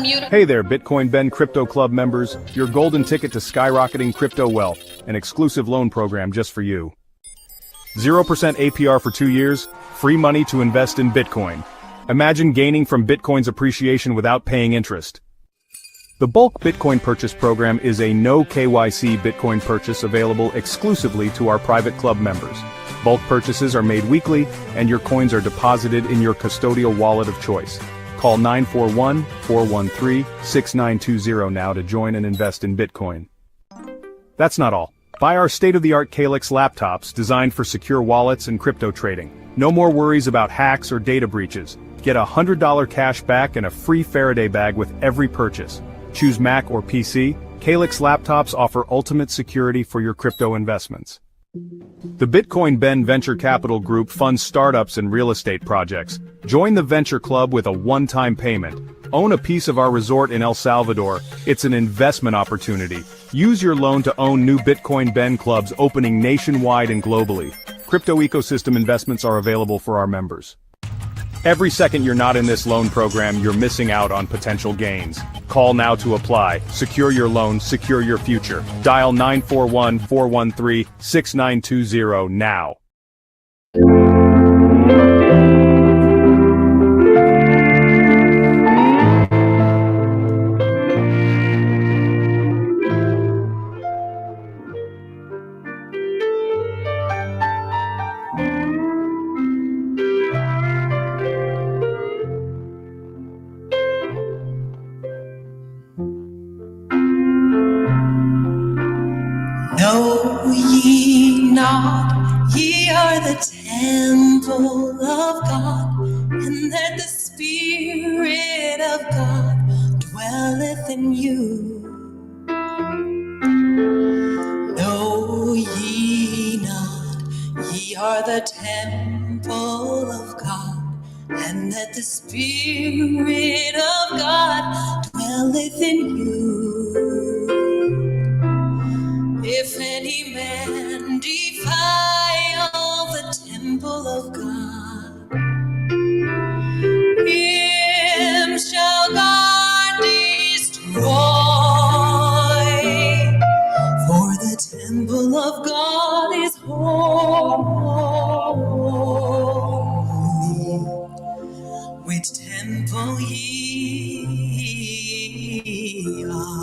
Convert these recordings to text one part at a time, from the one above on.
mute. Hey there, Bitcoin Ben Crypto Club members, your golden ticket to skyrocketing crypto wealth, an exclusive loan program just for you. 0% APR for 2 years, free money to invest in Bitcoin. Imagine gaining from Bitcoin's appreciation without paying interest. The Bulk Bitcoin Purchase Program is a no KYC Bitcoin purchase available exclusively to our private club members. Bulk purchases are made weekly, and your coins are deposited in your custodial wallet of choice. Call 941-413-6920 now to join and invest in Bitcoin. That's not all. Buy our state-of-the-art CALIX laptops designed for secure wallets and crypto trading. No more worries about hacks or data breaches. Get $100 cash back and a free Faraday bag with every purchase. Choose Mac or PC, CALIX laptops offer ultimate security for your crypto investments. The Bitcoin Ben Venture Capital Group funds startups and real estate projects. Join the Venture Club with a one-time payment. Own a piece of our resort in El Salvador. It's an investment opportunity. Use your loan to own new Bitcoin Ben clubs opening nationwide and globally. Crypto ecosystem investments are available for our members. Every second you're not in this loan program, you're missing out on potential gains. Call now to apply. Secure your loan, secure your future. Dial 941-413-6920 now. Know ye not, ye are the temple of God, and that the Spirit of God dwelleth in you. Know ye not, ye are the temple of God, and that the Spirit of God dwelleth in you. If any man defile the temple of God, him shall God destroy. For the temple of God is holy, which temple ye are.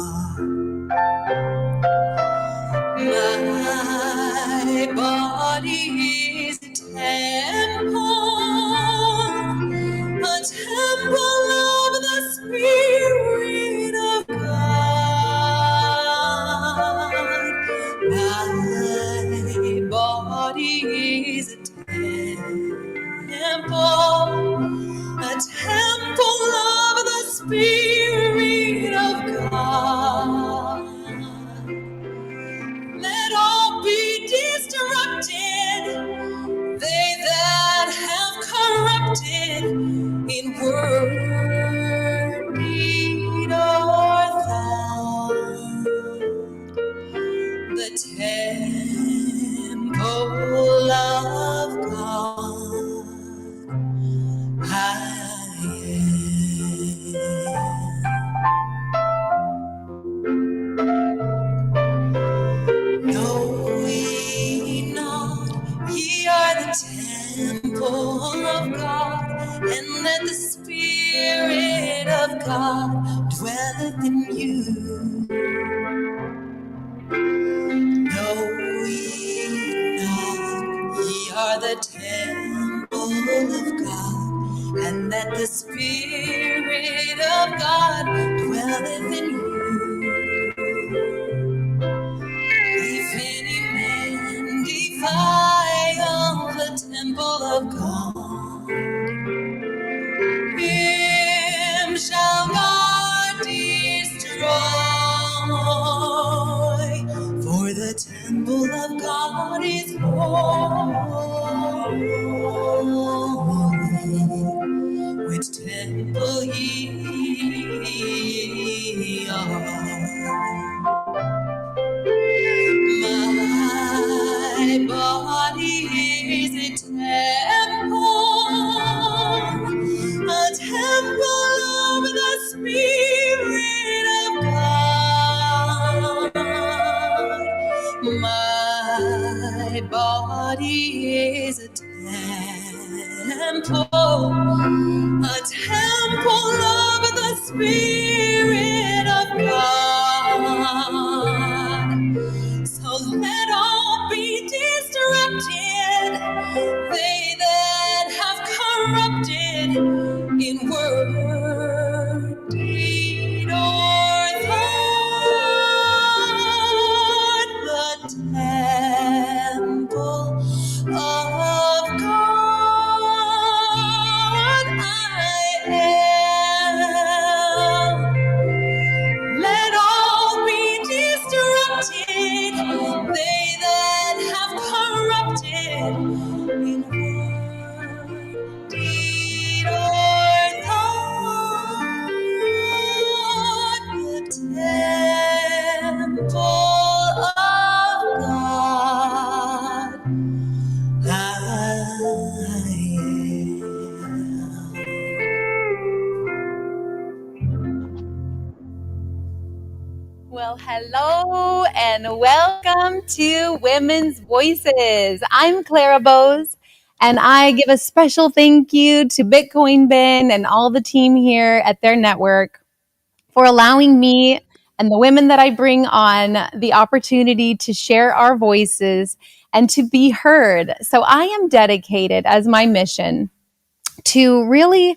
My body is a temple of the Spirit of God. My body is a temple of the Spirit of God. Let all be destructed, they that have corrupted in word, deed, or thought. The temple of God I am. Know ye not, ye are the temple of God, and that the Spirit of God dwelleth in you. Know ye not, ye are the temple of God, and that the Spirit of God dwelleth in you. If any man defile the temple of God, him shall God destroy. For the temple of God is holy, which temple ye are. My body is a temple of the Spirit Spirit of God. So let all be disrupted, they that have corrupted in word, deed, or thought. The temple of God I am. Let all be disrupted, they that have corrupted in word, deed, or thought. The temple of God I am. Well, hello and welcome to Women's Voices. I'm Clara Bose, and I give a special thank you to Bitcoin Ben and all the team here at their network for allowing me and the women that I bring on the opportunity to share our voices and to be heard. So I am dedicated as my mission to really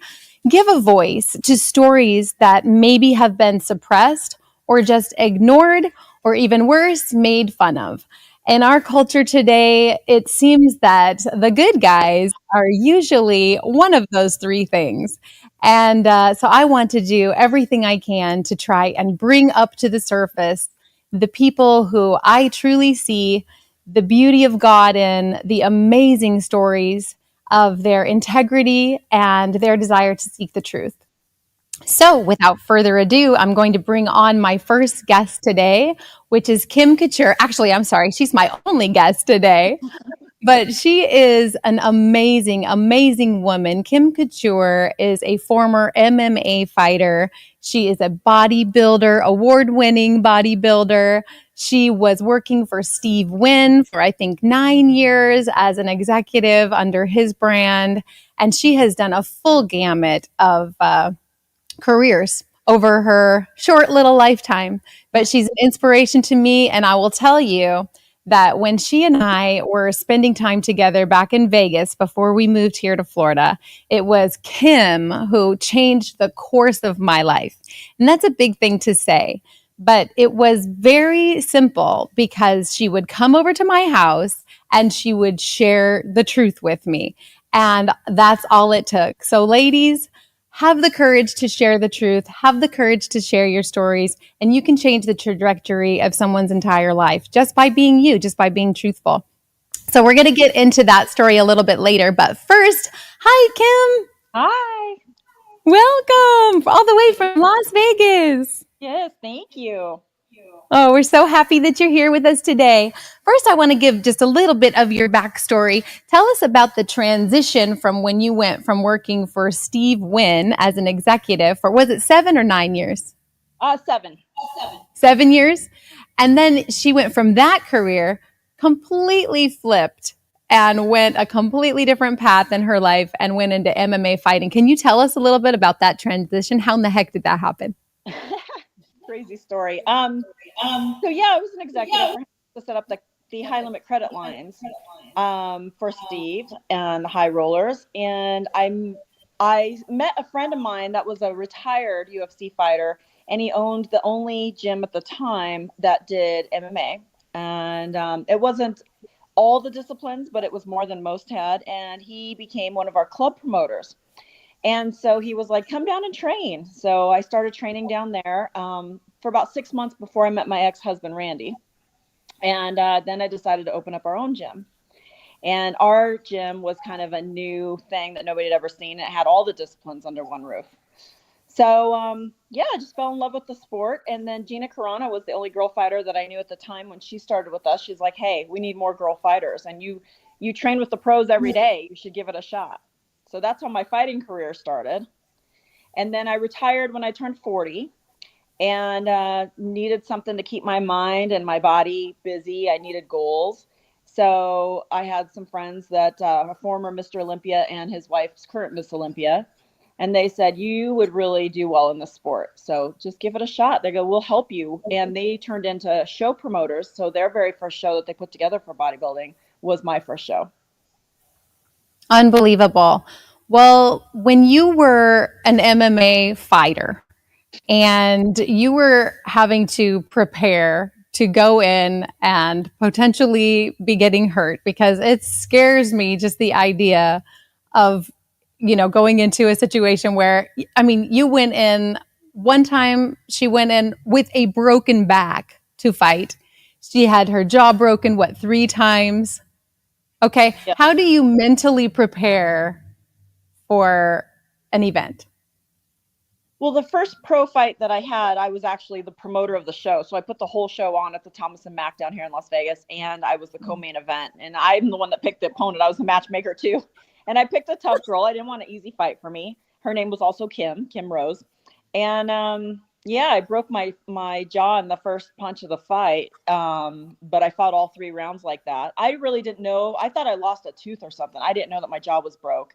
give a voice to stories that maybe have been suppressed or just ignored, or even worse, made fun of. In our culture today, it seems that the good guys are usually one of those three things. And so I want to do everything I can to try and bring up to the surface the people who I truly see the beauty of God in, the amazing stories of their integrity and their desire to seek the truth. So, without further ado, I'm going to bring on my first guest today, which is Kim Couture. Actually, I'm sorry, she's my only guest today, but she is an amazing, amazing woman. Kim Couture is a former MMA fighter. She is a bodybuilder, award-winning bodybuilder. She was working for Steve Wynn for, I think, 9 years as an executive under his brand. And she has done a full gamut of careers over her short little lifetime. But she's an inspiration to me. And I will tell you that when she and I were spending time together back in Vegas before we moved here to Florida, it was Kim who changed the course of my life. And that's a big thing to say. But it was very simple because she would come over to my house and she would share the truth with me. And that's all it took. So, ladies, have the courage to share the truth, have the courage to share your stories, and you can change the trajectory of someone's entire life just by being you, just by being truthful. So we're going to get into that story a little bit later. But first, hi, Kim. Hi. Welcome all the way from Las Vegas. Yes, thank you. Oh, we're so happy that you're here with us today. First, I want to give just a little bit of your backstory. Tell us about the transition from when you went from working for Steve Wynn as an executive for, was it 7 or 9 years? 7. 7 years. And then she went from that career, completely flipped and went a completely different path in her life and went into MMA fighting. Can you tell us a little bit about that transition? How in the heck did that happen? Crazy story. So yeah, I was an executive to set up the high limit credit lines for Steve and the high rollers. And I met a friend of mine that was a retired UFC fighter, and he owned the only gym at the time that did MMA. And it wasn't all the disciplines, but it was more than most had. And he became one of our club promoters. And so he was like, come down and train. So I started training down there for about 6 months before I met my ex-husband, Randy. And then I decided to open up our own gym. And our gym was kind of a new thing that nobody had ever seen. It had all the disciplines under one roof. So, I just fell in love with the sport. And then Gina Carano was the only girl fighter that I knew at the time when she started with us. She's like, hey, we need more girl fighters. And you train with the pros every day. You should give it a shot. So that's how my fighting career started. And then I retired when I turned 40 and needed something to keep my mind and my body busy. I needed goals. So I had some friends that a former Mr. Olympia and his wife's current Miss Olympia And they said, you would really do well in the sport. So just give it a shot. They go, we'll help you. And they turned into show promoters. So their very first show that they put together for bodybuilding was my first show. Unbelievable. Well, when you were an MMA fighter and you were having to prepare to go in and potentially be getting hurt, because it scares me just the idea of, going into a situation where, I mean, you went in one time, she went in with a broken back to fight. She had her jaw broken, what, 3 times? Okay. Yeah. How do you mentally prepare for an event? Well, the first pro fight that I had, I was actually the promoter of the show. So I put the whole show on at the Thomas and Mack down here in Las Vegas, and I was the co-main event. And I'm the one that picked the opponent. I was the matchmaker too. And I picked a tough girl. I didn't want an easy fight for me. Her name was also Kim Rose. And yeah, I broke my jaw in the first punch of the fight. But I fought all 3 rounds like that. I really didn't know. I thought I lost a tooth or something. I didn't know that my jaw was broke.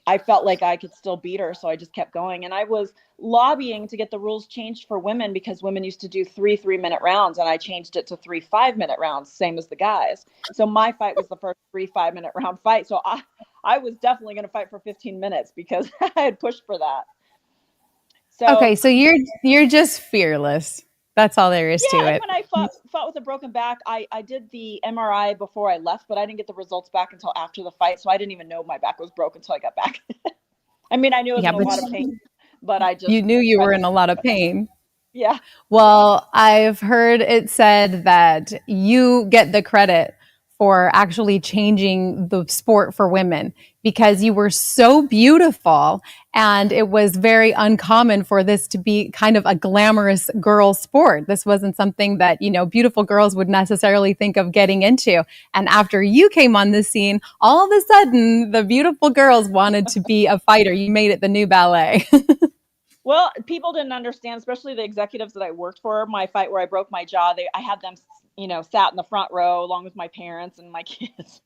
I felt like I could still beat her, so I just kept going. And I was lobbying to get the rules changed for women, because women used to do 3 3-minute rounds, and I changed it to 3 5-minute rounds, same as the guys. So my fight was the first 3 5-minute round fight. So I was definitely going to fight for 15 minutes because I had pushed for that. So Okay, so you're just fearless. That's all there is to it. When I fought with a broken back, I did the MRI before I left, but I didn't get the results back until after the fight. So I didn't even know my back was broken until I got back. I mean, I knew I was in a lot of pain, but I just... You knew you were in a lot of pain. Yeah. Well, I've heard it said that you get the credit for actually changing the sport for women, because you were so beautiful, and it was very uncommon for this to be kind of a glamorous girl sport. This wasn't something that, beautiful girls would necessarily think of getting into. And after you came on the scene, all of a sudden, the beautiful girls wanted to be a fighter. You made it the new ballet. Well, people didn't understand, especially the executives that I worked for. My fight where I broke my jaw, I had them, sat in the front row along with my parents and my kids.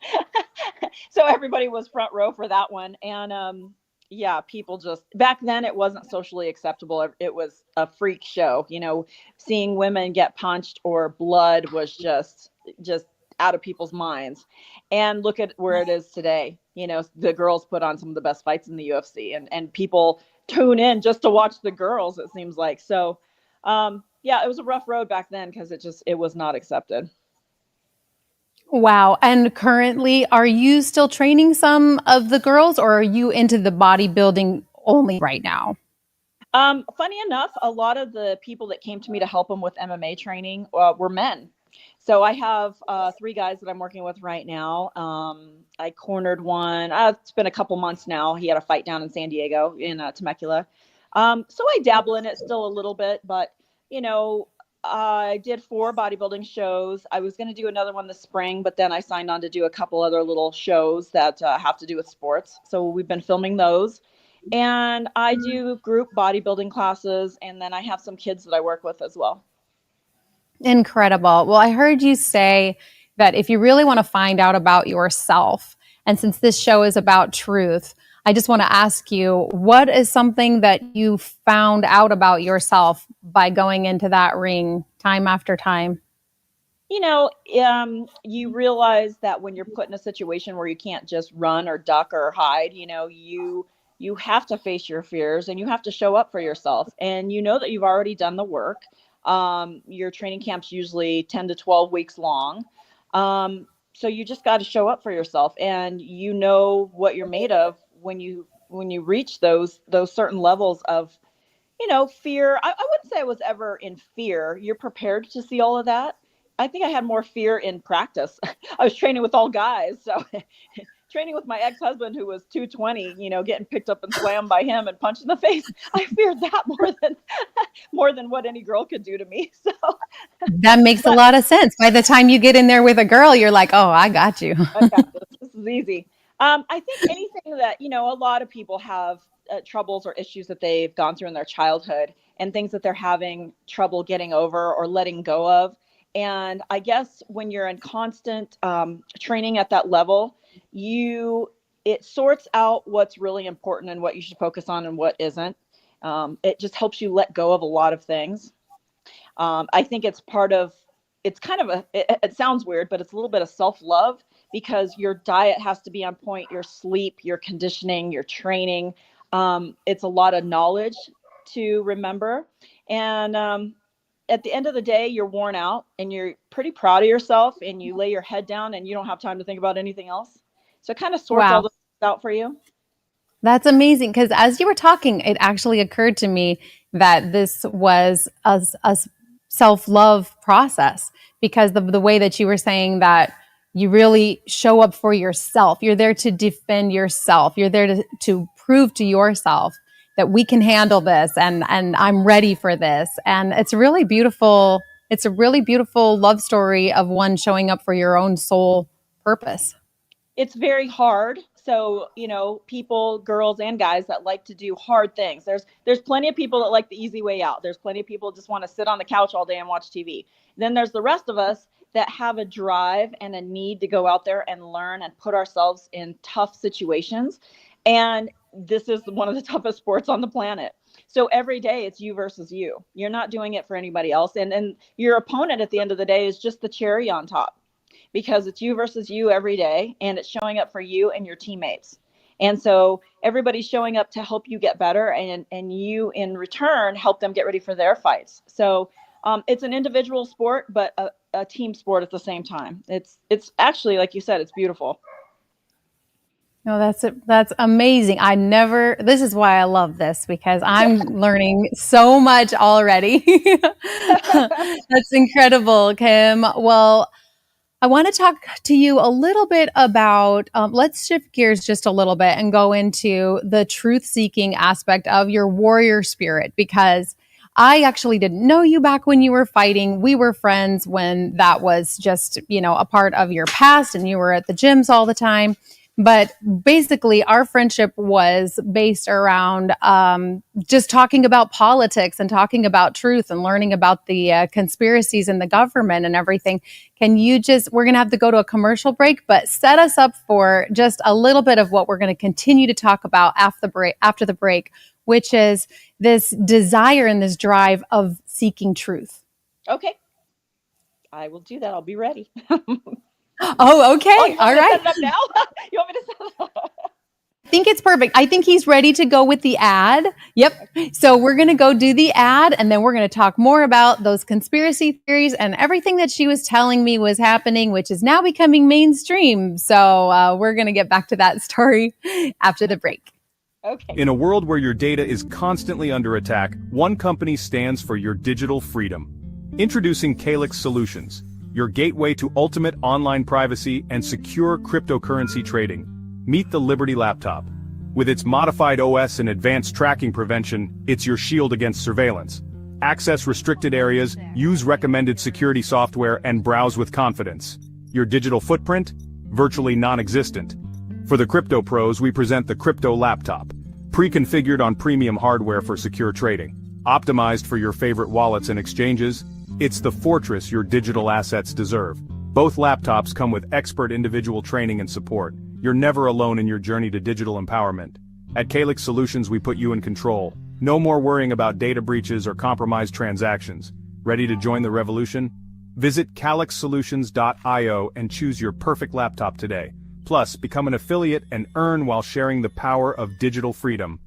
So everybody was front row for that one. And yeah, people just, back then it wasn't socially acceptable. It was a freak show. Seeing women get punched or blood was just out of people's minds. And look at where it is today. The girls put on some of the best fights in the UFC, and people tune in just to watch the girls, it seems like. So yeah, it was a rough road back then, because it was not accepted. Wow. And currently, are you still training some of the girls, or are you into the bodybuilding only right now? Funny enough, a lot of the people that came to me to help them with MMA training were men. So I have 3 guys that I'm working with right now. I cornered one. It's been a couple months now. He had a fight down in San Diego in Temecula. So I dabble in it still a little bit, but I did 4 bodybuilding shows. I was going to do another one this spring, but then I signed on to do a couple other little shows that have to do with sports. So we've been filming those. And I do group bodybuilding classes, and then I have some kids that I work with as well. Incredible. Well, I heard you say that if you really want to find out about yourself, and since this show is about truth, I just want to ask you, what is something that you found out about yourself by going into that ring time after time? You realize that when you're put in a situation where you can't just run or duck or hide, you have to face your fears, and you have to show up for yourself. And you know that you've already done the work. Your training camp's usually 10 to 12 weeks long. So you just got to show up for yourself, and you know what you're made of when you reach those certain levels of, fear. I wouldn't say I was ever in fear. You're prepared to see all of that. I think I had more fear in practice. I was training with all guys. So training with my ex-husband, who was 220, getting picked up and slammed by him and punched in the face. I feared that more than what any girl could do to me. So that makes a lot of sense. By the time you get in there with a girl, you're like, oh, I got you. I got this. This is easy. I think anything that, a lot of people have troubles or issues that they've gone through in their childhood, and things that they're having trouble getting over or letting go of. And I guess when you're in constant training at that level, you it sorts out what's really important and what you should focus on and what isn't. It just helps you let go of a lot of things. I think it's part of, it's kind of it sounds weird, but it's a little bit of self-love, because your diet has to be on point, your sleep, your conditioning, your training. It's a lot of knowledge to remember. And at the end of the day, you're worn out and you're pretty proud of yourself, and you lay your head down and you don't have time to think about anything else. So it kind of sorts all this out for you. That's amazing, because as you were talking, it actually occurred to me that this was a self-love process, because the way that you were saying that you really show up for yourself. You're there to defend yourself. You're there to prove to yourself that we can handle this, and I'm ready for this. And it's really beautiful. It's a really beautiful love story of one showing up for your own soul purpose. It's very hard. So, people, girls and guys that like to do hard things. There's plenty of people that like the easy way out. There's plenty of people that just want to sit on the couch all day and watch TV. Then there's the rest of us that have a drive and a need to go out there and learn and put ourselves in tough situations. And this is one of the toughest sports on the planet. So every day it's you versus you. You're not doing it for anybody else. And your opponent at the end of the day is just the cherry on top, because it's you versus you every day, and it's showing up for you and your teammates. And so everybody's showing up to help you get better, and you in return help them get ready for their fights. So it's an individual sport, but a team sport at the same time. It's actually, like you said, it's beautiful. No, that's amazing. This is why I love this, because I'm learning so much already. That's incredible, Kim. Well, I want to talk to you a little bit about, let's shift gears just a little bit and go into the truth-seeking aspect of your warrior spirit, because I actually didn't know you back when you were fighting. We were friends when that was just, a part of your past, and you were at the gyms all the time. But basically, our friendship was based around just talking about politics and talking about truth and learning about the conspiracies in the government and everything. We're going to have to go to a commercial break, but set us up for just a little bit of what we're going to continue to talk about after the break, which is this desire and this drive of seeking truth. Okay. I will do that. I'll be ready. Oh, okay. All right. Set it up now? You want me to set it up? I think it's perfect. I think he's ready to go with the ad. Yep. So we're going to go do the ad, and then we're going to talk more about those conspiracy theories and everything that she was telling me was happening, which is now becoming mainstream. So we're going to get back to that story after the break. Okay. In a world where your data is constantly under attack, one company stands for your digital freedom. Introducing CALIX Solutions, your gateway to ultimate online privacy and secure cryptocurrency trading. Meet the LIBERY laptop. With its modified OS and advanced tracking prevention, it's your shield against surveillance. Access restricted areas, use recommended security software, and browse with confidence. Your digital footprint? Virtually non-existent. For the crypto pros, we present the Crypto Laptop. Pre-configured on premium hardware for secure trading. Optimized for your favorite wallets and exchanges. It's the fortress your digital assets deserve. Both laptops come with expert individual training and support. You're never alone in your journey to digital empowerment. At CALIX Solutions, we put you in control. No more worrying about data breaches or compromised transactions. Ready to join the revolution? Visit calixsolutions.io and choose your perfect laptop today. Plus, become an affiliate and earn while sharing the power of digital freedom.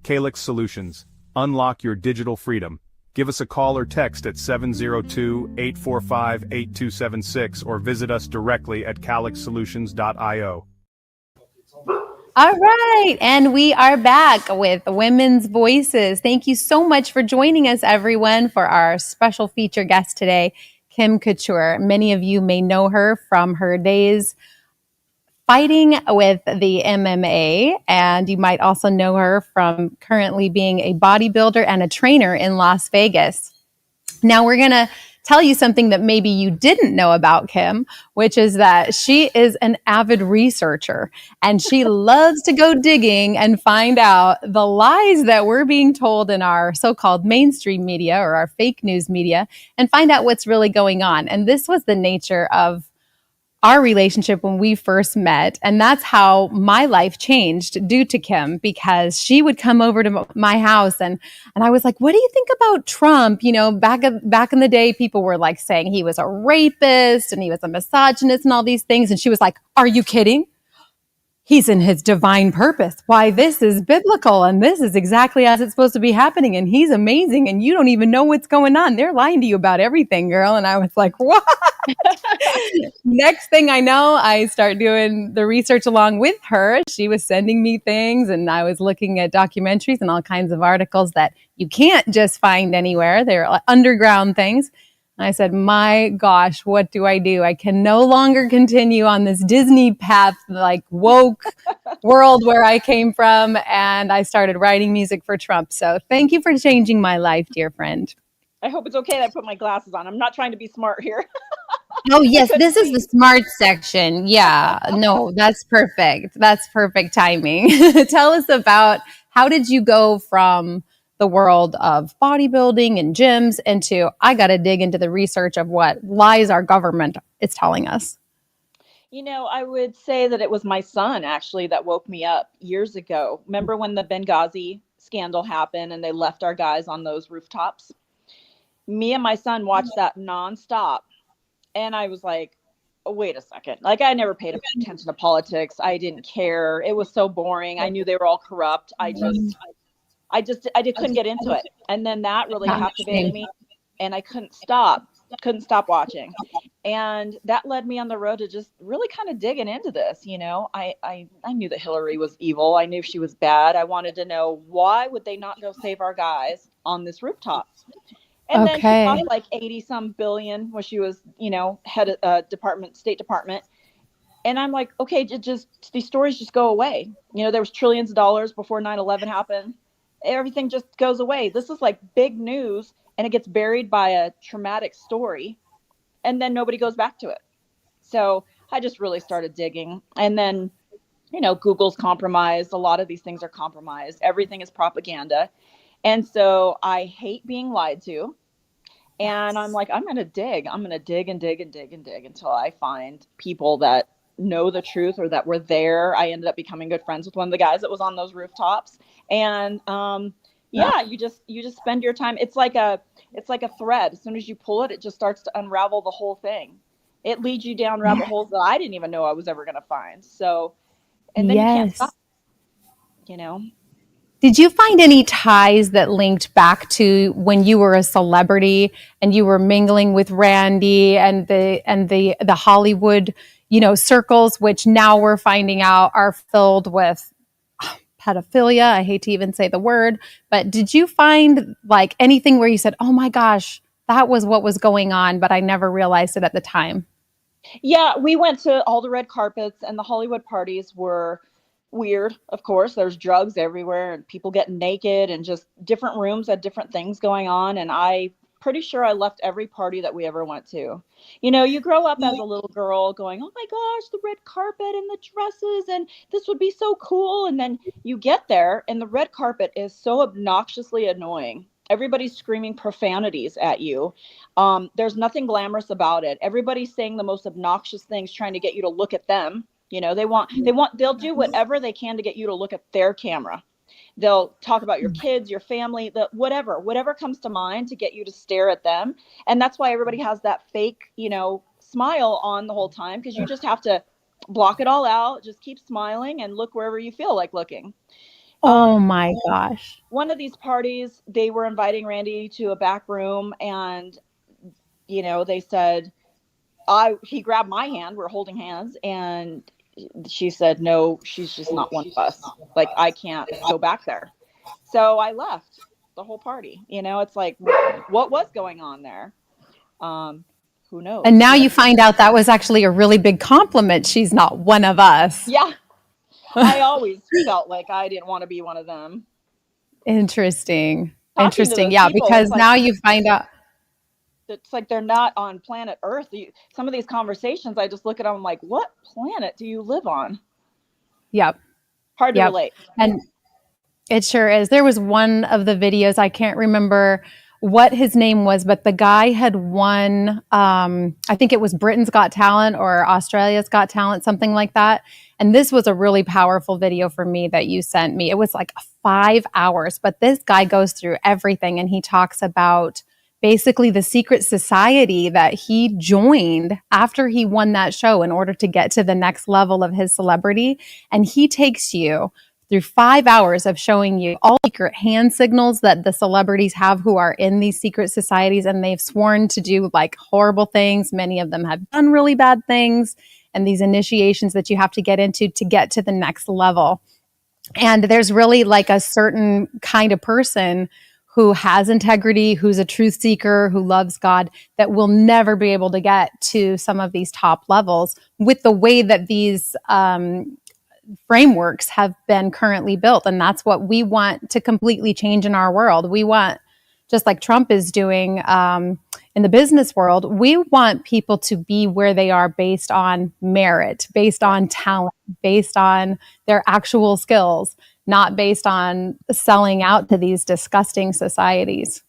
CALIX Solutions. Unlock your digital freedom. Give us a call or text at 702-845-8276 or visit us directly at calixsolutions.io. All right, and we are back with Women's Voices. Thank you so much for joining us, everyone, for our special feature guest today, Kim Couture. Many of you may know her from her days fighting with the MMA, and you might also know her from currently being a bodybuilder and a trainer in Las Vegas. Now we're going to tell you something that maybe you didn't know about Kim, which is that she is an avid researcher, and she loves to go digging and find out the lies that we're being told in our so-called mainstream media or our fake news media, and find out what's really going on. And this was the nature of our relationship when we first met. And that's how my life changed due to Kim, because she would come over to my house and I was like, what do you think about Trump? You know, back in the day, people were like saying he was a rapist and he was a misogynist and all these things. And she was like, are you kidding? He's in his divine purpose. Why, this is biblical and this is exactly as it's supposed to be happening. And he's amazing. And you don't even know what's going on. They're lying to you about everything, girl. And I was like, what? Next thing I know, I start doing the research along with her. She was sending me things and I was looking at documentaries and all kinds of articles that you can't just find anywhere. They're underground things. I said, my gosh, what do? I can no longer continue on this Disney path, like woke world where I came from. And I started writing music for Trump. So thank you for changing my life, dear friend. I hope it's okay that I put my glasses on. I'm not trying to be smart here. Oh, yes, this is the smart section. Yeah, no, that's perfect. That's perfect timing. Tell us about, how did you go from the world of bodybuilding and gyms into, I got to dig into the research of what lies our government is telling us? You know, I would say that it was my son actually that woke me up years ago. Remember when the Benghazi scandal happened and they left our guys on those rooftops? Me and my son watched that nonstop. And I was like, oh, wait a second. Like, I never paid attention to politics. I didn't care. It was so boring. I knew they were all corrupt. I couldn't get into it. And then that really captivated me and I couldn't stop watching. And that led me on the road to just really kind of digging into this. You know, I knew that Hillary was evil. I knew she was bad. I wanted to know, why would they not go save our guys on this rooftop? And then she cost like 80 some billion when she was, you know, head of State Department. And I'm like, okay, just these stories just go away. You know, there was trillions of dollars before 9/11 happened. Everything just goes away. This is like big news and it gets buried by a traumatic story and then nobody goes back to it. So I just really started digging. And then, you know, Google's compromised. A lot of these things are compromised. Everything is propaganda. And so I hate being lied to. And I'm like, I'm going to dig and dig until I find people that know the truth or that were there. I ended up becoming good friends with one of the guys that was on those rooftops. And you just spend your time. It's like a thread. As soon as you pull it, it just starts to unravel the whole thing. It leads you down rabbit holes that I didn't even know I was ever going to find. So, and then you can't stop, you know. Did you find any ties that linked back to when you were a celebrity and you were mingling with Randy and the Hollywood, you know, circles, which now we're finding out are filled with pedophilia? I hate to even say the word, but did you find like anything where you said, "Oh my gosh, that was what was going on, but I never realized it at the time"? Yeah, we went to all the red carpets and the Hollywood parties were weird. Of course, there's drugs everywhere and people getting naked and just different rooms had different things going on. And I pretty sure I left every party that we ever went to. You know, you grow up as a little girl going, oh my gosh, the red carpet and the dresses and this would be so cool. And then you get there and the red carpet is so obnoxiously annoying. Everybody's screaming profanities at you. There's nothing glamorous about it. Everybody's saying the most obnoxious things, trying to get you to look at them. You know, they'll do whatever they can to get you to look at their camera. They'll talk about your kids, your family, whatever comes to mind to get you to stare at them. And that's why everybody has that fake, you know, smile on the whole time, because you just have to block it all out. Just keep smiling and look wherever you feel like looking. Oh my gosh. One of these parties, they were inviting Randy to a back room and, you know, they said, he grabbed my hand, we're holding hands, and she said, no, she's just not one of us. Like, I can't go back there. So I left the whole party. You know, it's like, what was going on there? Who knows? And now you find out that was actually a really big compliment. She's not one of us. Yeah. I always felt like I didn't want to be one of them. Interesting. Yeah, people, because like, now you find out. It's like they're not on planet Earth. Some of these conversations, I just look at them like, what planet do you live on? Yep. Hard to relate. And it sure is. There was one of the videos, I can't remember what his name was, but the guy had won, I think it was Britain's Got Talent or Australia's Got Talent, something like that. And this was a really powerful video for me that you sent me. It was like 5 hours, but this guy goes through everything and he talks about basically the secret society that he joined after he won that show in order to get to the next level of his celebrity. And he takes you through 5 hours of showing you all secret hand signals that the celebrities have who are in these secret societies, and they've sworn to do like horrible things. Many of them have done really bad things, and these initiations that you have to get into to get to the next level. And there's really like a certain kind of person who has integrity, who's a truth seeker, who loves God, that will never be able to get to some of these top levels with the way that these frameworks have been currently built. And that's what we want to completely change in our world. We want, just like Trump is doing in the business world, we want people to be where they are based on merit, based on talent, based on their actual skills, not based on selling out to these disgusting societies.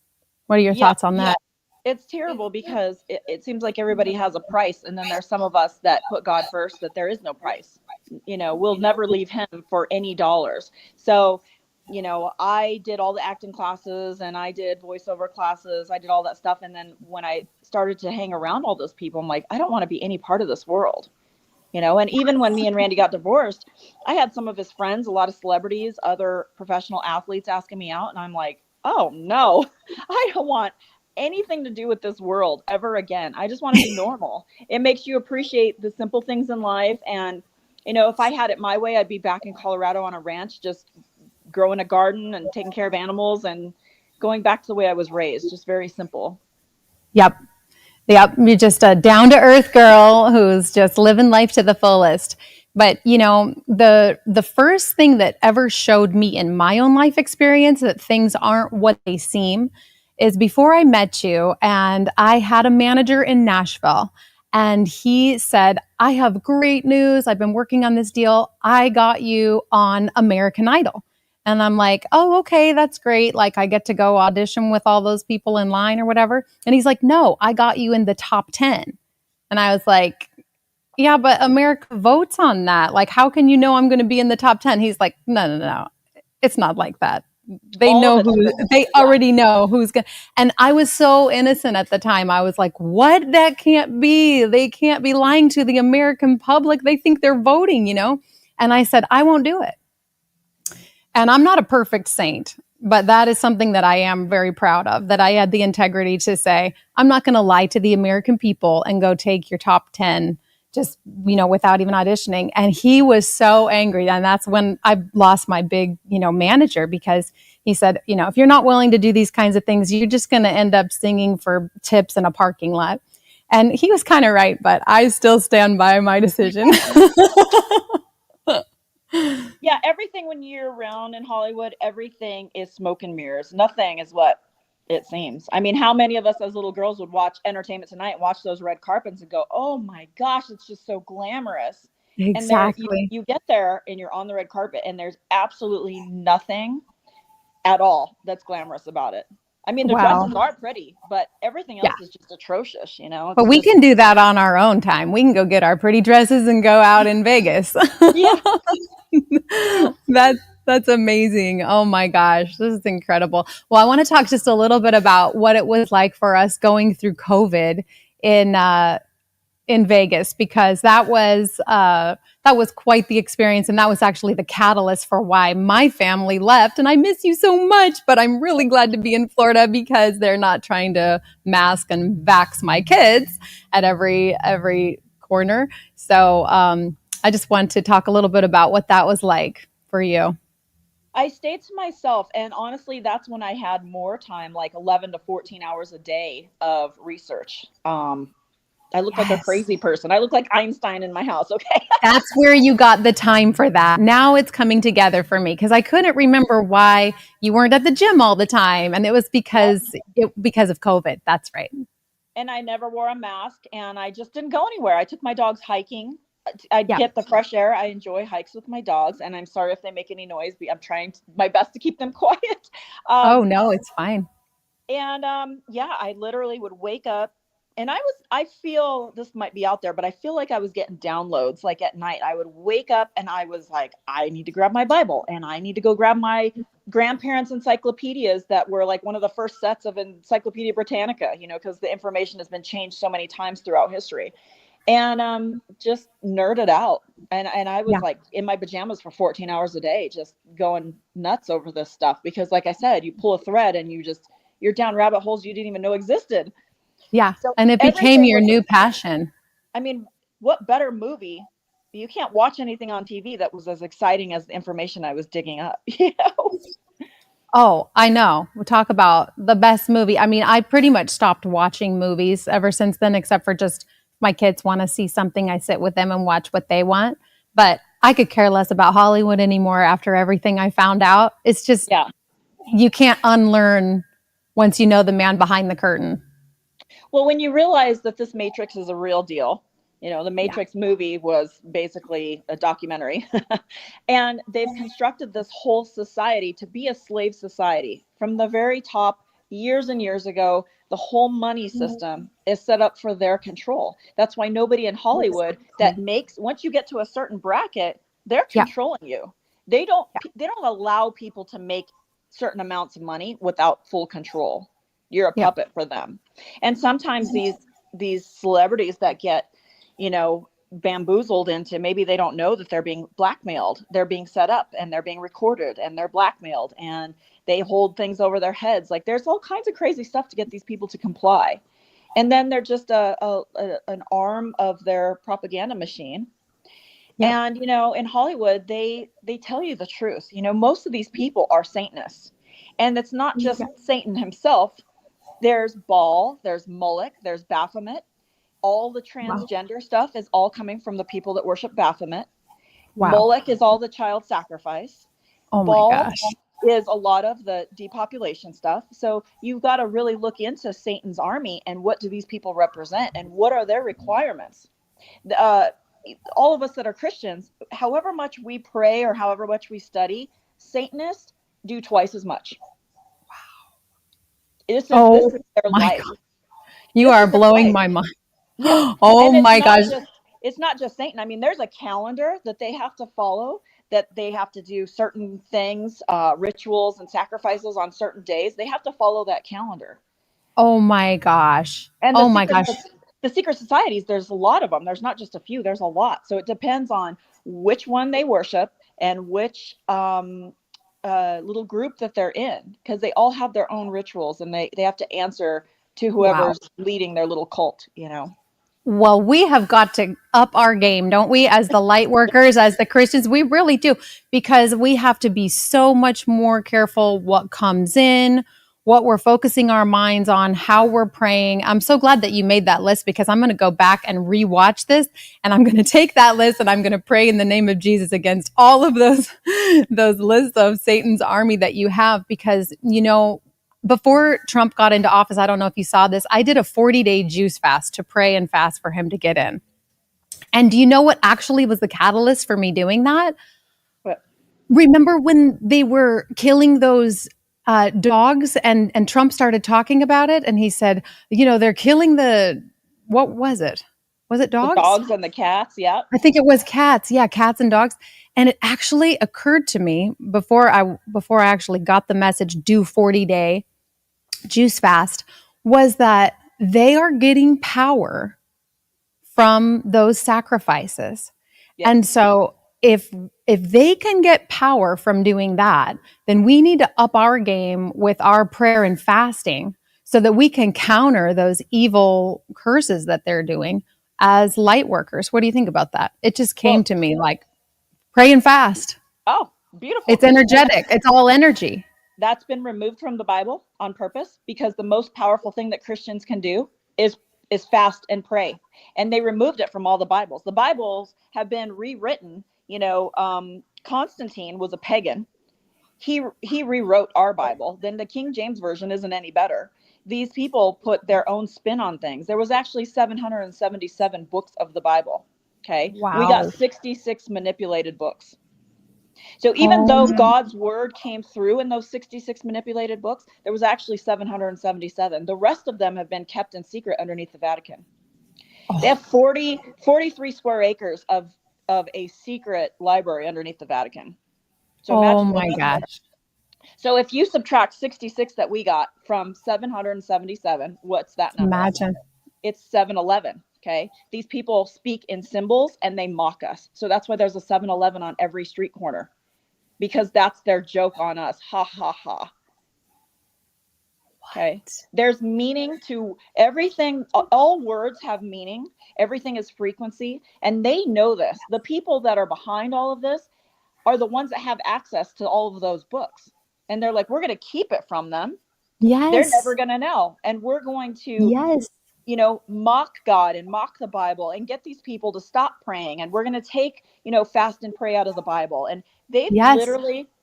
What are your thoughts on that? It's terrible because it seems like everybody has a price, and then there's some of us that put God first, that there is no price. We'll never leave him for any dollars. So, I did all the acting classes and I did voiceover classes. I did all that stuff. And then when I started to hang around all those people, I'm like, I don't want to be any part of this world. And even when me and Randy got divorced, I had some of his friends, a lot of celebrities, other professional athletes asking me out. And I'm like, oh no, I don't want anything to do with this world ever again. I just want to be normal. It makes you appreciate the simple things in life. And, if I had it my way, I'd be back in Colorado on a ranch, just growing a garden and taking care of animals and going back to the way I was raised. Just very simple. Yep. You're just a down to earth girl who's just living life to the fullest. But, the first thing that ever showed me in my own life experience that things aren't what they seem is before I met you, and I had a manager in Nashville, and he said, I have great news. I've been working on this deal. I got you on American Idol. And I'm like, oh, okay, that's great. Like, I get to go audition with all those people in line or whatever. And he's like, no, I got you in the top 10. And I was like, yeah, but America votes on that. Like, how can you know I'm going to be in the top 10? He's like, no. It's not like that. They already know who's going to. And I was so innocent at the time. I was like, what? That can't be. They can't be lying to the American public. They think they're voting, And I said, I won't do it. And I'm not a perfect saint, but that is something that I am very proud of, that I had the integrity to say, I'm not going to lie to the American people and go take your top 10 just, without even auditioning. And he was so angry. And that's when I lost my big, manager, because he said, if you're not willing to do these kinds of things, you're just going to end up singing for tips in a parking lot. And he was kind of right, but I still stand by my decision. Yeah, everything when you're around in Hollywood, everything is smoke and mirrors. Nothing is what it seems. I mean, how many of us as little girls would watch Entertainment Tonight, watch those red carpets and go, oh my gosh, it's just so glamorous. Exactly. And you get there and you're on the red carpet and there's absolutely nothing at all that's glamorous about it. I mean, the dresses are pretty, but everything else is just atrocious, But we can do that on our own time. We can go get our pretty dresses and go out in Vegas. Yeah. That's amazing. Oh my gosh, this is incredible. Well, I want to talk just a little bit about what it was like for us going through COVID in Vegas, because that was quite the experience, and that was actually the catalyst for why my family left. And I miss you so much, but I'm really glad to be in Florida because they're not trying to mask and vax my kids at every corner. So I just want to talk a little bit about what that was like for you. I stayed to myself, and honestly, that's when I had more time, like 11 to 14 hours a day of research. I look like a crazy person. I look like Einstein in my house. Okay. That's where you got the time for that. Now it's coming together for me, because I couldn't remember why you weren't at the gym all the time. And it was because of COVID. That's right. And I never wore a mask, and I just didn't go anywhere. I took my dogs hiking. I get the fresh air. I enjoy hikes with my dogs, and I'm sorry if they make any noise, but I'm trying my best to keep them quiet. Oh no, it's fine. And yeah, I literally would wake up, and I feel this might be out there, but I feel like I was getting downloads. Like at night, I would wake up and I was like, I need to grab my Bible and I need to go grab my grandparents' encyclopedias that were like one of the first sets of Encyclopedia Britannica, because the information has been changed so many times throughout history. And just nerded out. And I was Yeah. like in my pajamas for 14 hours a day, just going nuts over this stuff. Because like I said, you pull a thread and you're down rabbit holes you didn't even know existed. Yeah. So And it became everything your was, new passion. I mean, what better movie? You can't watch anything on TV that was as exciting as the information I was digging up, Oh, I know. We'll talk about the best movie. I mean, I pretty much stopped watching movies ever since then, except for just my kids want to see something. I sit with them and watch what they want. But I could care less about Hollywood anymore after everything I found out. It's just, Yeah. you can't unlearn once you know the man behind the curtain. Well, when you realize that this Matrix is a real deal, the Yeah. Matrix movie was basically a documentary, and they've constructed this whole society to be a slave society from the very top years and years ago. The whole money system is set up for their control. That's why nobody in Hollywood that makes, once you get to a certain bracket, they're Yeah. controlling you. They don't allow people to make certain amounts of money without full control. You're a Yeah. puppet for them. And sometimes these celebrities that get, bamboozled into, maybe they don't know that they're being blackmailed. They're being set up and they're being recorded and they're blackmailed and they hold things over their heads. Like there's all kinds of crazy stuff to get these people to comply. And then they're just an arm of their propaganda machine. Yeah. And in Hollywood, they tell you the truth. Most of these people are Satanists, and it's not just Satan himself. There's Baal, there's Moloch, there's Baphomet. All the Wow. transgender stuff is all coming from the people that worship Baphomet. Wow. Moloch is all the child sacrifice. Oh my Baal gosh. is a lot of the depopulation stuff. So you've got to really look into Satan's army and what do these people represent and what are their requirements. Uh, all of us that are Christians, however much we pray or however much we study, Satanists do twice as much. This Oh is their my life. God. You This are is their blowing life. my mind. Yeah. Oh And my gosh. it's not just Satan. I mean, there's a calendar that they have to follow, that they have to do certain things, rituals and sacrifices on certain days. They have to follow that calendar. Oh my gosh. And Oh my gosh. the secret societies, there's a lot of them. There's not just a few, there's a lot. So it depends on which one they worship and which little group that they're in, because they all have their own rituals and they have to answer to Wow. whoever's leading their little cult. Well, we have got to up our game, don't we? As the light workers, as the Christians, we really do, because we have to be so much more careful what comes in, what we're focusing our minds on, how we're praying. I'm so glad that you made that list, because I'm going to go back and rewatch this, and I'm going to take that list and I'm going to pray in the name of Jesus against all of those lists of Satan's army that you have, because before Trump got into office, I don't know if you saw this, I did a 40-day juice fast to pray and fast for him to get in. And do you know what actually was the catalyst for me doing that? But Remember when they were killing those dogs, and Trump started talking about it, and he said, they're killing what was it? Was it the dogs? dogs and the cats, yeah. I think it was cats. Yeah, cats and dogs. And it actually occurred to me before I actually got the message, do 40-day juice fast, was that they are getting power from those sacrifices. Yes. And so if they can get power from doing that, then we need to up our game with our prayer and fasting so that we can counter those evil curses that they're doing as light workers. What do you think about that? It just came to me like, pray and fast. Oh, beautiful. It's energetic. It's all energy. That's been removed from the Bible on purpose, because the most powerful thing that Christians can do is fast and pray. And they removed it from all the Bibles. The Bibles have been rewritten. Constantine was a pagan. He rewrote our Bible. Then the King James Version isn't any better. These people put their own spin on things. There was actually 777 books of the Bible. Okay. Wow. We got 66 manipulated books. So even Oh, though God's word came through in those 66 manipulated books, there was actually 777. The rest of them have been kept in secret underneath the Vatican. They have 43 square acres of a secret library underneath the Vatican. So oh imagine what my that's worth. gosh. So if you subtract 66 that we got from 777, what's that number? Imagine. It's 711. Okay. These people speak in symbols and they mock us. So that's why there's a 7-Eleven on every street corner, because that's their joke on us. Ha ha ha. Okay. There's meaning to everything. All words have meaning. Everything is frequency. And they know this. The people that are behind all of this are the ones that have access to all of those books. And they're like, we're going to keep it from them. They're Yes. never going to know. And we're going to, Yes. mock God and mock the Bible and get these people to stop praying. And we're going to take, fast and pray out of the Bible. And they've Yes.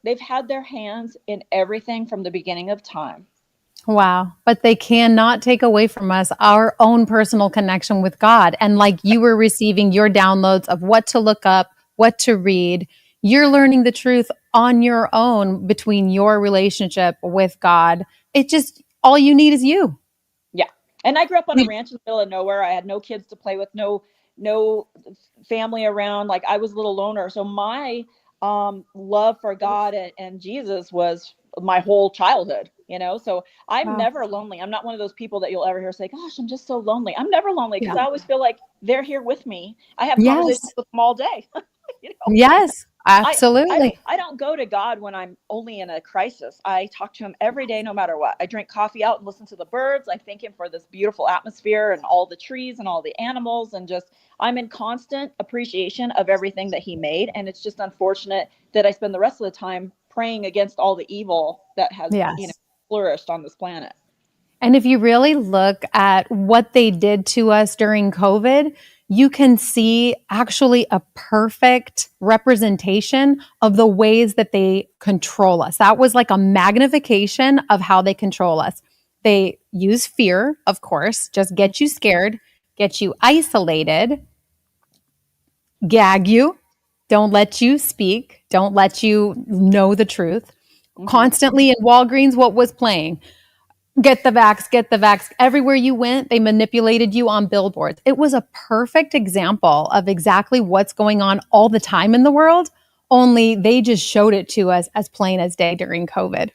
they've had their hands in everything from the beginning of time. Wow. But they cannot take away from us our own personal connection with God. And like you were receiving your downloads of what to look up, what to read, you're learning the truth on your own between your relationship with God. It just, all you need is you. Yeah. And I grew up on a ranch in the middle of nowhere. I had no kids to play with, no family around. Like, I was a little loner. So my love for God and Jesus was my whole childhood, so I'm Wow. never lonely. I'm not one of those people that you'll ever hear say, gosh, I'm just so lonely. I'm never lonely, because Yeah. I always feel like they're here with me. I have Yes. conversations with them all day. Yes. Absolutely. I don't go to God when I'm only in a crisis. I talk to him every day, no matter what. I drink coffee out and listen to the birds. I thank him for this beautiful atmosphere and all the trees and all the animals, and just, I'm in constant appreciation of everything that he made. And it's just unfortunate that I spend the rest of the time praying against all the evil that has, Yes. flourished on this planet. And if you really look at what they did to us during COVID, you can see actually a perfect representation of the ways that they control us. That was like a magnification of how they control us. They use fear, of course, just get you scared, get you isolated, gag you, don't let you speak, don't let you know the truth. Mm-hmm. Constantly in Walgreens, what was playing? Get the vax, get the vax. Everywhere you went, they manipulated you on billboards. It was a perfect example of exactly what's going on all the time in the world, only they just showed it to us as plain as day during COVID.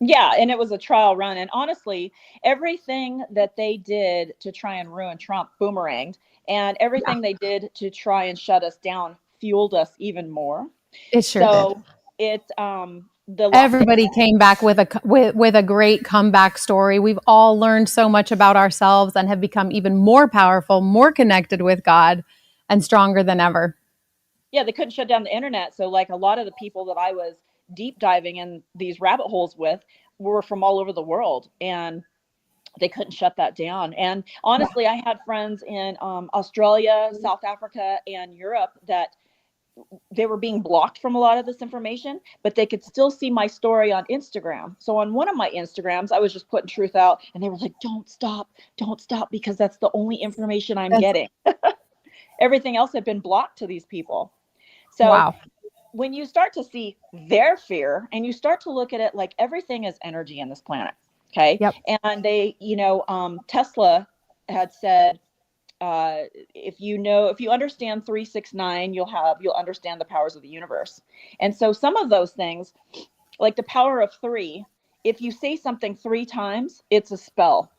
Yeah, and it was a trial run. And honestly, everything that they did to try and ruin Trump boomeranged, and everything they did to try and shut us down fueled us even more. It sure did. So the Everybody came back with a great comeback story. We've all learned so much about ourselves and have become even more powerful, more connected with God, and stronger than ever. Yeah, they couldn't shut down the internet. So like, a lot of the people that I was deep diving in these rabbit holes with were from all over the world, and they couldn't shut that down. And honestly, I had friends in Australia, South Africa, and Europe that they were being blocked from a lot of this information, but they could still see my story on Instagram. So on one of my Instagrams, I was just putting truth out, and they were like, don't stop, because that's the only information I'm getting. Everything else had been blocked to these people. So wow. When you start to see their fear and you start to look at it like everything is energy in this planet. Okay. Yep. And they, Tesla had said, if you understand 369, you'll understand the powers of the universe. And so some of those things, like the power of 3, if you say something 3 times, it's a spell.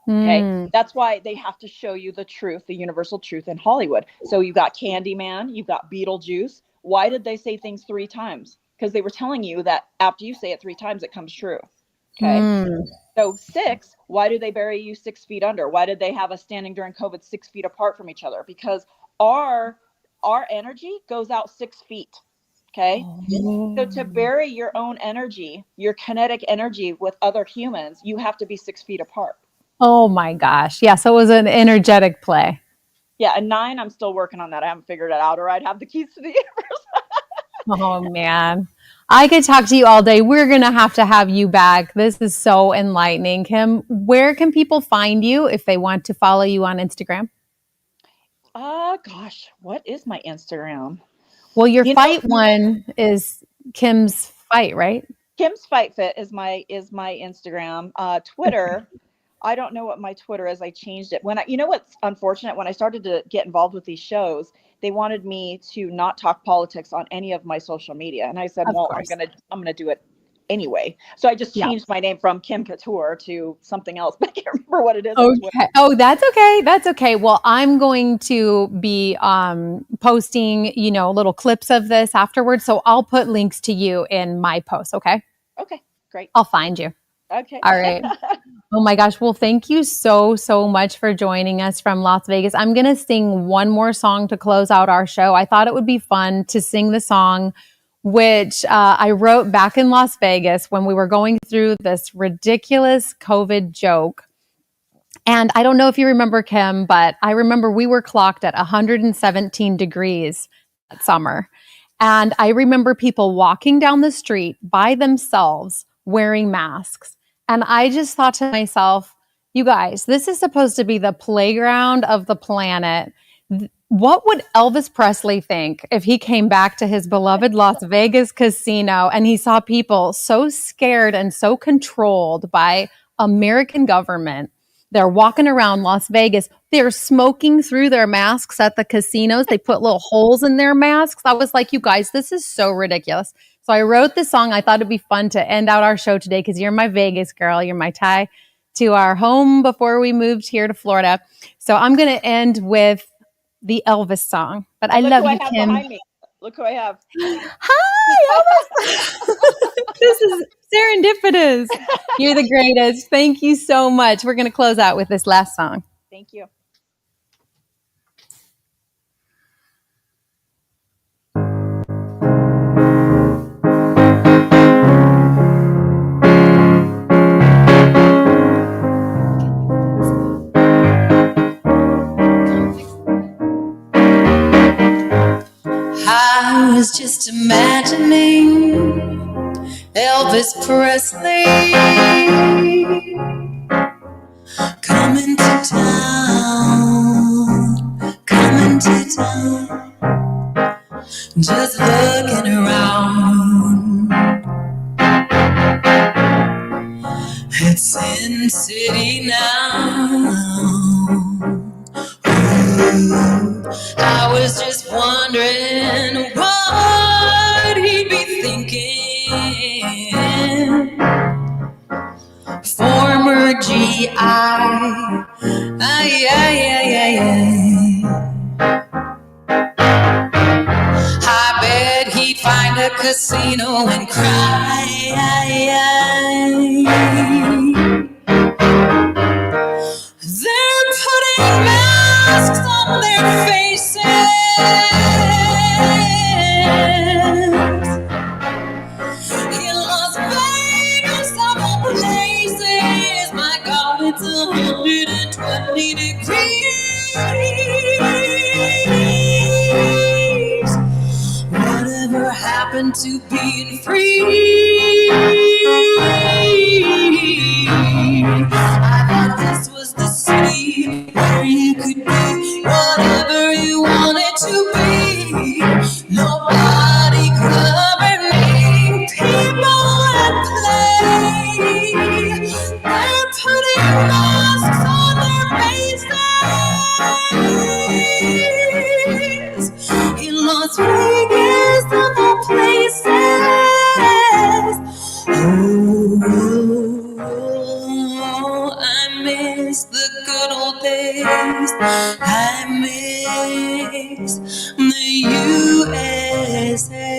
Okay. That's why they have to show you the truth, the universal truth in Hollywood. So you got Candyman, you've got Beetlejuice. Why did they say things 3 times? Because they were telling you that after you say it 3 times, it comes true. Okay. So 6, why do they bury you 6 feet under? Why did they have us standing during COVID 6 feet apart from each other? Because our energy goes out 6 feet. Okay. So to bury your own energy, your kinetic energy with other humans, you have to be 6 feet apart. Oh my gosh. Yeah. So it was an energetic play. Yeah. And 9, I'm still working on that. I haven't figured it out, or I'd have the keys to the universe. Oh man. I could talk to you all day. We're going to have you back. This is so enlightening. Kim, where can people find you if they want to follow you on Instagram? Gosh, what is my Instagram? Well, your You know, fight one is Kim's fight, right? Kim's Fight Fit is my Instagram. Twitter, I don't know what my Twitter is. I changed it. You know what's unfortunate? When I started to get involved with these shows, they wanted me to not talk politics on any of my social media. And I said, Of well, course. I'm gonna do it anyway. So I just Yeah. changed my name from Kim Couture to something else, but I can't remember what it is on Twitter. Okay. Oh, that's okay. That's okay. Well, I'm going to be posting, little clips of this afterwards. So I'll put links to you in my post. Okay. Okay, great. I'll find you. Okay. All right. Oh my gosh. Well, thank you so, so much for joining us from Las Vegas. I'm going to sing one more song to close out our show. I thought it would be fun to sing the song, which I wrote back in Las Vegas when we were going through this ridiculous COVID joke. And I don't know if you remember, Kim, but I remember we were clocked at 117 degrees that summer. And I remember people walking down the street by themselves wearing masks. And I just thought to myself, you guys, this is supposed to be the playground of the planet. What would Elvis Presley think if he came back to his beloved Las Vegas casino and he saw people so scared and so controlled by American government? They're walking around Las Vegas. They're smoking through their masks at the casinos. They put little holes in their masks. I was like, you guys, this is so ridiculous. So I wrote this song. I thought it'd be fun to end out our show today because you're my Vegas girl. You're my tie to our home before we moved here to Florida. So I'm going to end with the Elvis song. But I love you, Kim. Behind me. Look who I have. Hi, Elvis. This is serendipitous. You're the greatest. Thank you so much. We're going to close out with this last song. Thank you. I was just imagining Elvis Presley coming to town, just looking around at Sin City now. I was just wondering what he'd be thinking. Former GI, I bet he'd find a casino and cry. They're putting masks on their faces. In Las Vegas, of all places, my God, it's 120 degrees. Whatever happened to being free? I thought this was the city where you could be whatever you wanted to be. Nobody governing people at play. They're putting masks on their faces. In Las Vegas, of all places. Oh, I miss the good old days. I miss the USA.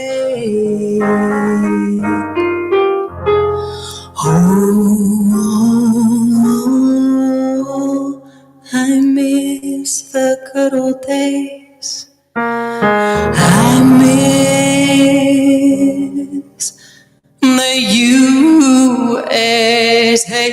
Oh, I miss the good old days. I miss the USA.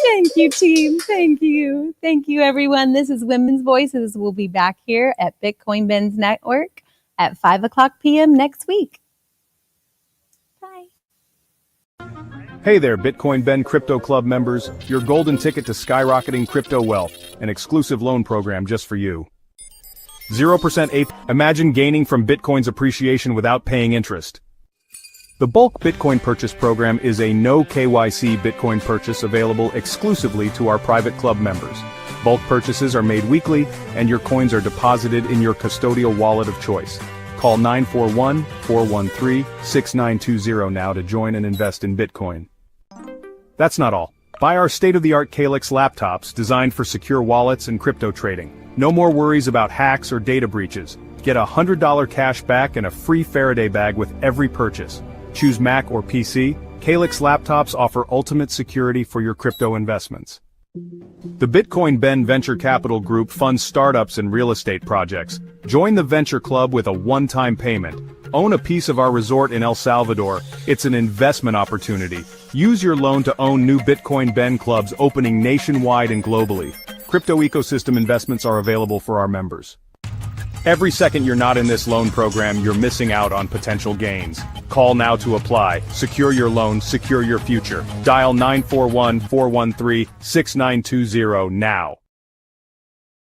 Thank you, team. Thank you. Thank you, everyone. This is Women's Voices. We'll be back here at Bitcoin Ben's Network at 5 o'clock p.m. next week. Bye. Hey there, Bitcoin Ben Crypto Club members, your golden ticket to skyrocketing crypto wealth, an exclusive loan program just for you. 0% Imagine gaining from Bitcoin's appreciation without paying interest. The Bulk Bitcoin Purchase Program is a no KYC Bitcoin purchase available exclusively to our private club members. Bulk purchases are made weekly, and your coins are deposited in your custodial wallet of choice. Call 941-413-6920 now to join and invest in Bitcoin. That's not all. Buy our state-of-the-art CALIX laptops designed for secure wallets and crypto trading. No more worries about hacks or data breaches. Get $100 cash back and a free Faraday bag with every purchase. Choose Mac or PC, CALIX laptops offer ultimate security for your crypto investments. The Bitcoin Ben Venture Capital Group funds startups and real estate projects. Join the Venture Club with a one-time payment. Own a piece of our resort in El Salvador. It's an investment opportunity. Use your loan to own new Bitcoin Ben clubs opening nationwide and globally. Crypto ecosystem investments are available for our members. Every second you're not in this loan program, you're missing out on potential gains. Call now to apply. Secure your loan, secure your future. Dial 941-413-6920 now.